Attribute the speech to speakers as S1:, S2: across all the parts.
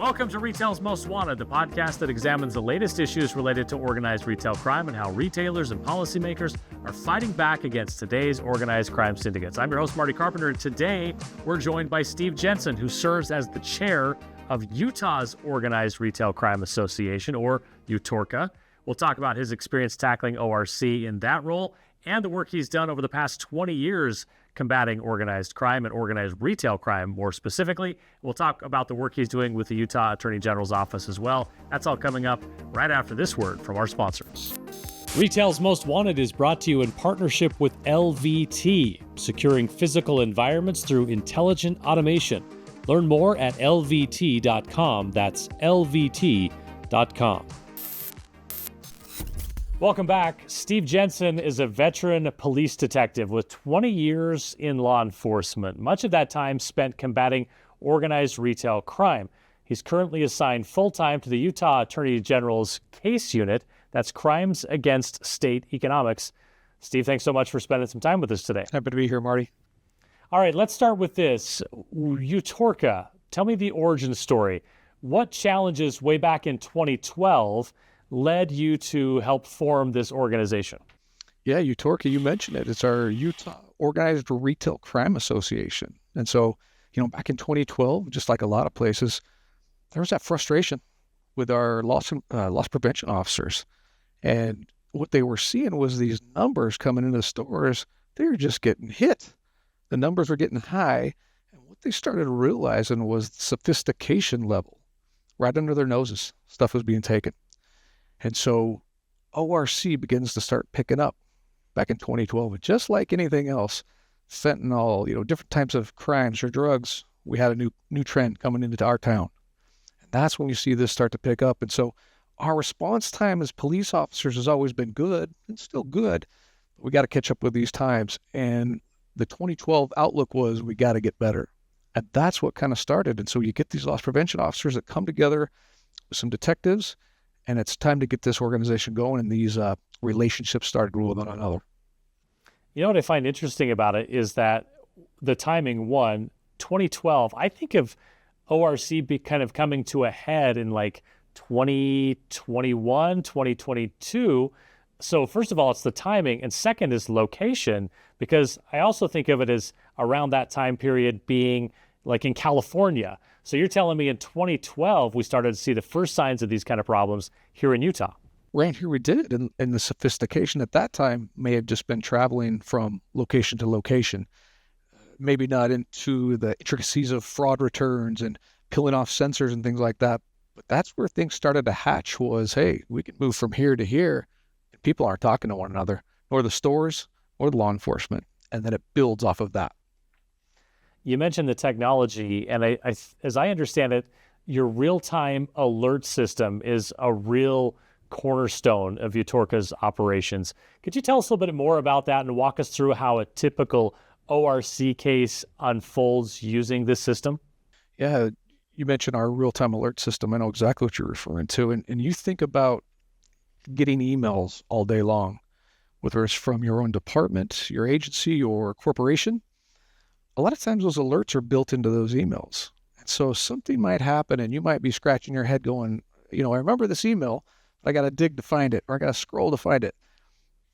S1: Welcome to Retail's Most Wanted, the podcast that examines the latest issues related to organized retail crime and how retailers and policymakers are fighting back against today's organized crime syndicates. I'm your host, Marty Carpenter, and today we're joined by Steve Jensen, who serves as the chair of Utah's Organized Retail Crime Association, or UTORCA. We'll talk about his experience tackling ORC in that role and the work he's done over the past 20 years combating organized crime and organized retail crime more specifically. We'll talk about the work he's doing with the Utah Attorney General's office as well. That's all coming up right after this word from our sponsors. Retail's Most Wanted is brought to you in partnership with LVT, securing physical environments through intelligent automation. Learn more at lvt.com. That's lvt.com. Welcome back. Steve Jensen is a veteran police detective with 20 years in law enforcement, much of that time spent combating organized retail crime. He's currently assigned full-time to the Utah Attorney General's case unit. That's Crimes Against State Economics. Steve, thanks so much for spending some time with us today.
S2: Happy to be here, Marty.
S1: All right, let's start with this. UTORCA, tell me the origin story. What challenges way back in 2012 led you to help form this organization?
S2: Yeah, UTORCA, you mentioned it. It's our Utah Organized Retail Crime Association. And so, back in 2012, just like a lot of places, there was that frustration with our loss prevention officers. And what they were seeing was these numbers coming into the stores, they were just getting hit. The numbers were getting high. And what they started realizing was the sophistication level. Right under their noses, stuff was being taken. And so ORC begins to start picking up back in 2012. And just like anything else, fentanyl, different types of crimes or drugs, we had a new trend coming into our town. And that's when you see this start to pick up. And so our response time as police officers has always been good and still good. But we got to catch up with these times. And the 2012 outlook was we got to get better. And that's what kind of started. And so you get these loss prevention officers that come together with some detectives, and it's time to get this organization going, and these relationships started with one another.
S1: You know what I find interesting about it is that the timing, 2012, I think of ORC kind of coming to a head in like 2021, 2022. So first of all, it's the timing, and second is location, because I also think of it as around that time period being like in California. So you're telling me in 2012, we started to see the first signs of these kind of problems here in Utah.
S2: Right here we did. And the sophistication at that time may have just been traveling from location to location, maybe not into the intricacies of fraud returns and peeling off sensors and things like that. But that's where things started to hatch was, hey, we can move from here to here, and people aren't talking to one another, nor the stores, or the law enforcement. And then it builds off of that.
S1: You mentioned the technology, and I, as I understand it, your real-time alert system is a real cornerstone of UTORCA's operations. Could you tell us a little bit more about that and walk us through how a typical ORC case unfolds using this system?
S2: Yeah, you mentioned our real-time alert system. I know exactly what you're referring to. And you think about getting emails all day long, whether it's from your own department, your agency, or corporation. A lot of times those alerts are built into those emails. And so something might happen and you might be scratching your head going, I remember this email, but I got to dig to find it, or I got to scroll to find it.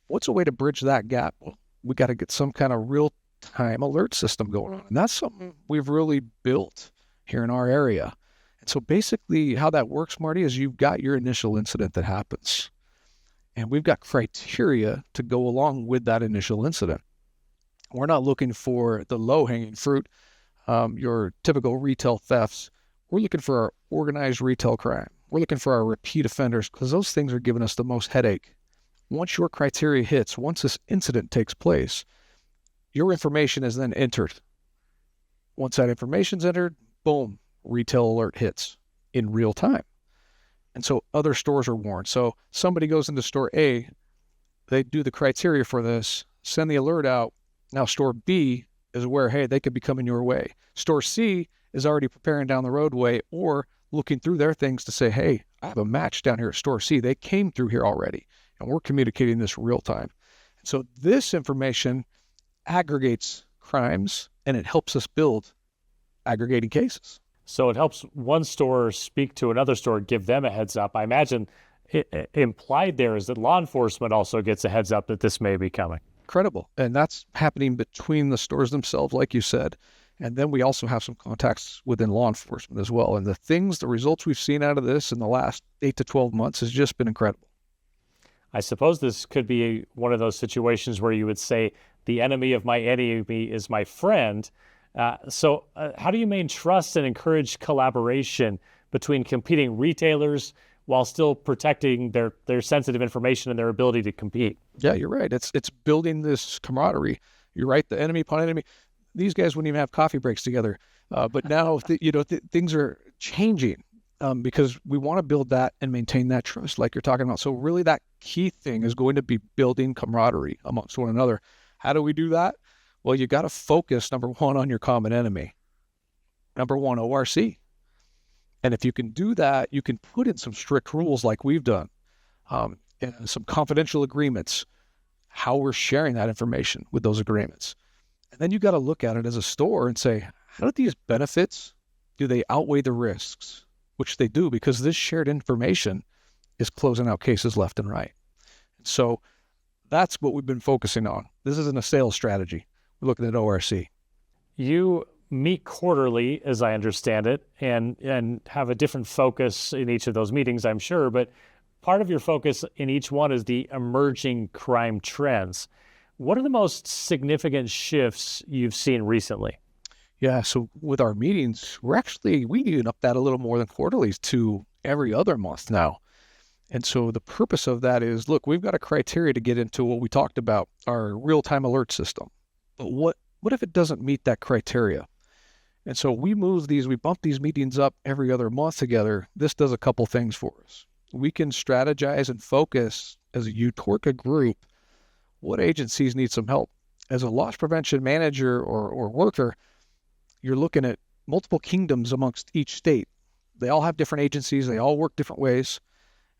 S2: What's a way to bridge that gap? Well, we got to get some kind of real-time alert system going on. And that's something we've really built here in our area. And so basically how that works, Marty, is you've got your initial incident that happens. And we've got criteria to go along with that initial incident. We're not looking for the low-hanging fruit, your typical retail thefts. We're looking for our organized retail crime. We're looking for our repeat offenders, because those things are giving us the most headache. Once your criteria hits, once this incident takes place, your information is then entered. Once that information's entered, boom, retail alert hits in real time. And so other stores are warned. So somebody goes into store A, they do the criteria for this, send the alert out. Now store B is aware, hey, they could be coming your way. Store C is already preparing down the roadway or looking through their things to say, hey, I have a match down here at store C. They came through here already, and we're communicating this real time. So this information aggregates crimes, and it helps us build aggregating cases.
S1: So it helps one store speak to another store, give them a heads up. I imagine implied there is that law enforcement also gets a heads up that this may be coming.
S2: Incredible. And that's happening between the stores themselves, like you said. And then we also have some contacts within law enforcement as well. And the results we've seen out of this in the last 8 to 12 months has just been incredible.
S1: I suppose this could be one of those situations where you would say the enemy of my enemy is my friend. So how do you maintain trust and encourage collaboration between competing retailers while still protecting their sensitive information and their ability to compete?
S2: Yeah, you're right. It's building this camaraderie. You're right. The enemy upon enemy. These guys wouldn't even have coffee breaks together. But now, things are changing because we want to build that and maintain that trust, like you're talking about. So really, that key thing is going to be building camaraderie amongst one another. How do we do that? Well, you got to focus, number one, on your common enemy. Number one, ORC. And if you can do that, you can put in some strict rules like we've done, and some confidential agreements, how we're sharing that information with those agreements. And then you got to look at it as a store and say, how do these benefits, do they outweigh the risks? Which they do, because this shared information is closing out cases left and right. So that's what we've been focusing on. This isn't a sales strategy. We're looking at ORC.
S1: You meet quarterly, as I understand it, and have a different focus in each of those meetings, I'm sure, but part of your focus in each one is the emerging crime trends. What are the most significant shifts you've seen recently?
S2: Yeah, so with our meetings, we even up that a little more than quarterlies to every other month now. And so the purpose of that is, look, we've got a criteria to get into what we talked about, our real-time alert system. But what if it doesn't meet that criteria? And so we bump these meetings up every other month together. This does a couple things for us. We can strategize and focus as a UTORCA group what agencies need some help. As a loss prevention manager or worker, you're looking at multiple kingdoms amongst each state. They all have different agencies. They all work different ways.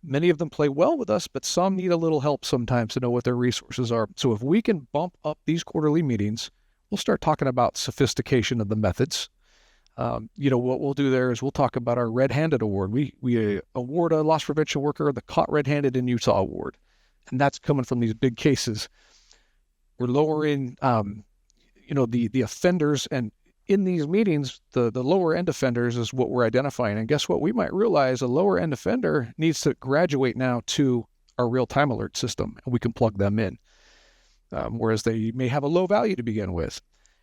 S2: Many of them play well with us, but some need a little help sometimes to know what their resources are. So if we can bump up these quarterly meetings, we'll start talking about sophistication of the methods. What we'll do there is we'll talk about our red-handed award. We award a loss prevention worker the Caught Red-Handed in Utah award, and that's coming from these big cases. We're lowering, the offenders, and in these meetings, the lower end offenders is what we're identifying. And guess what? We might realize a lower end offender needs to graduate now to our real-time alert system, and we can plug them in, whereas they may have a low value to begin with.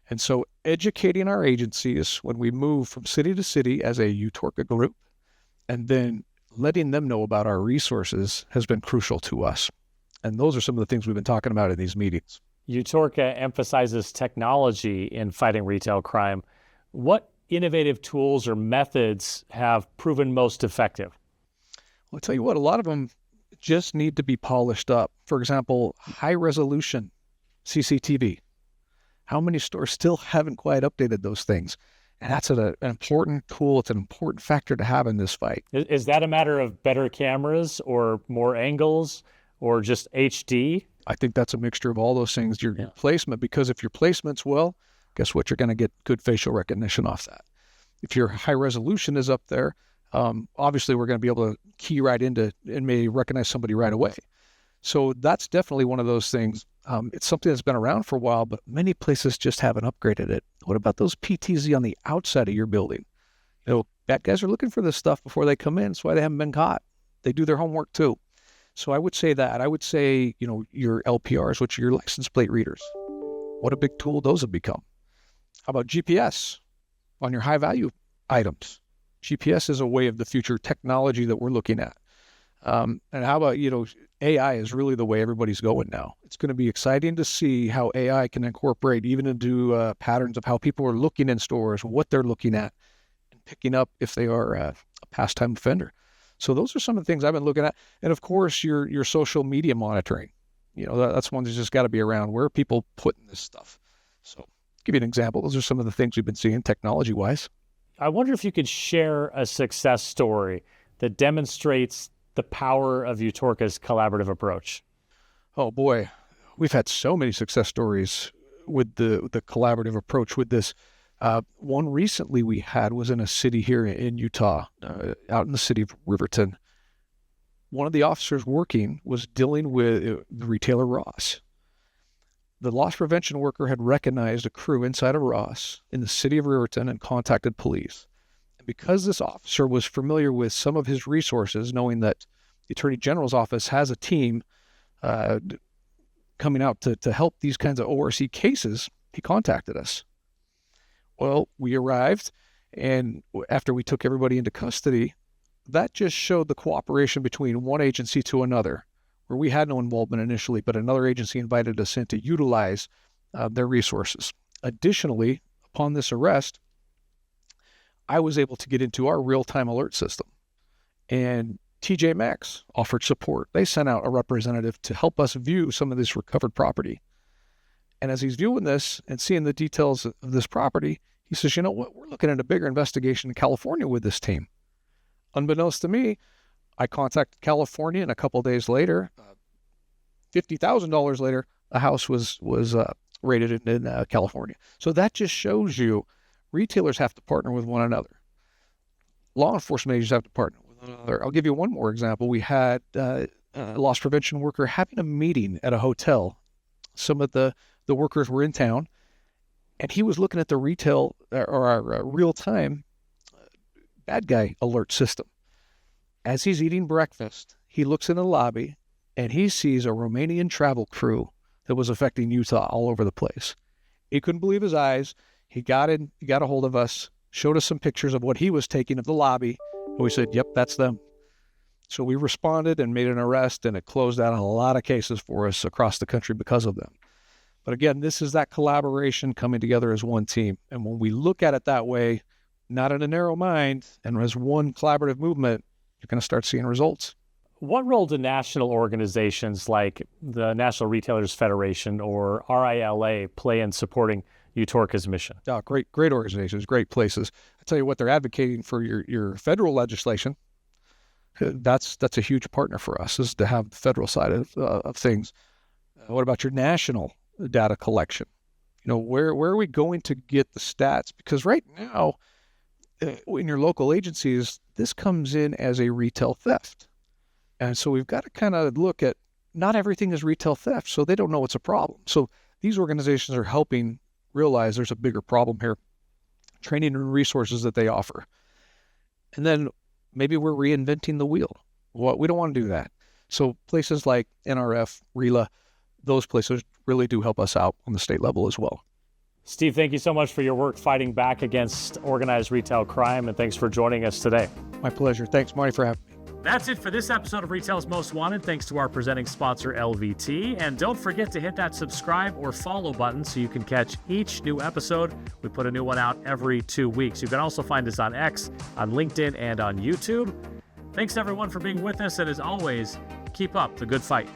S2: And so educating our agencies when we move from city to city as a UTORCA group, and then letting them know about our resources has been crucial to us. And those are some of the things we've been talking about in these meetings.
S1: UTORCA emphasizes technology in fighting retail crime. What innovative tools or methods have proven most effective?
S2: Well, I'll tell you what, a lot of them just need to be polished up. For example, high-resolution CCTV. How many stores still haven't quite updated those things? And that's an important tool. It's an important factor to have in this fight.
S1: Is that a matter of better cameras or more angles or just HD?
S2: I think that's a mixture of all those things. Your placement, because if your placement's well, guess what? You're going to get good facial recognition off that. If your high resolution is up there, obviously we're going to be able to key right into and may recognize somebody right away. So that's definitely one of those things. It's something that's been around for a while, but many places just haven't upgraded it. What about those PTZ on the outside of your building? Bad guys are looking for this stuff before they come in. That's why they haven't been caught. They do their homework too. So I would say that. I would say, your LPRs, which are your license plate readers. What a big tool those have become. How about GPS on your high value items? GPS is a way of the future technology that we're looking at. And how about, AI is really the way everybody's going now. It's going to be exciting to see how AI can incorporate even into patterns of how people are looking in stores, what they're looking at, and picking up if they are a past-time offender. So those are some of the things I've been looking at. And of course, your social media monitoring. That's one that's just got to be around. Where are people putting this stuff? So give you an example. Those are some of the things we've been seeing technology-wise.
S1: I wonder if you could share a success story that demonstrates the power of UTORCA's collaborative approach.
S2: Oh boy, we've had so many success stories with the collaborative approach with this. One recently we had was in a city here in Utah, out in the city of Riverton. One of the officers working was dealing with the retailer Ross. The loss prevention worker had recognized a crew inside of Ross in the city of Riverton and contacted police. And because this officer was familiar with some of his resources, knowing that the Attorney General's office has a team coming out to help these kinds of ORC cases, he contacted us. Well, we arrived, and after we took everybody into custody, that just showed the cooperation between one agency to another, where we had no involvement initially, but another agency invited us in to utilize their resources. Additionally, upon this arrest, I was able to get into our real-time alert system, and TJ Maxx offered support. They sent out a representative to help us view some of this recovered property. And as he's viewing this and seeing the details of this property, he says, you know what, we're looking at a bigger investigation in California with this team. Unbeknownst to me, I contacted California, and a couple of days later, $50,000 later, a house was raided in California. So that just shows you retailers have to partner with one another. Law enforcement agencies have to partner with one another. I'll give you one more example. We had a loss prevention worker having a meeting at a hotel. Some of the workers were in town, and he was looking at the retail or our real-time bad guy alert system. As he's eating breakfast, he looks in the lobby, and he sees a Romanian travel crew that was affecting Utah all over the place. He couldn't believe his eyes. He got a hold of us, showed us some pictures of what he was taking of the lobby, and we said, yep, that's them. So we responded and made an arrest, and it closed out a lot of cases for us across the country because of them. But again, this is that collaboration coming together as one team. And when we look at it that way, not in a narrow mind, and as one collaborative movement, you're going to start seeing results.
S1: What role do national organizations like the National Retailers Federation or RILA play in supporting UTORCA's mission?
S2: Oh, great organizations, great places. I tell you what, they're advocating for your federal legislation. That's a huge partner for us, is to have the federal side of things. What about your national data collection? You know, where are we going to get the stats? Because right now, in your local agencies, this comes in as a retail theft. And so we've got to kind of look at, not everything is retail theft, so they don't know it's a problem. So these organizations are helping realize there's a bigger problem here, training and resources that they offer. And then maybe we're reinventing the wheel. Well, we don't want to do that. So places like NRF, RILA, those places really do help us out on the state level as well.
S1: Steve, thank you so much for your work fighting back against organized retail crime, and thanks for joining us today.
S2: My pleasure. Thanks, Marty, for having me.
S1: That's it for this episode of Retail's Most Wanted. Thanks to our presenting sponsor, LVT. And don't forget to hit that subscribe or follow button so you can catch each new episode. We put a new one out every 2 weeks. You can also find us on X, on LinkedIn, and on YouTube. Thanks, everyone, for being with us. And as always, keep up the good fight.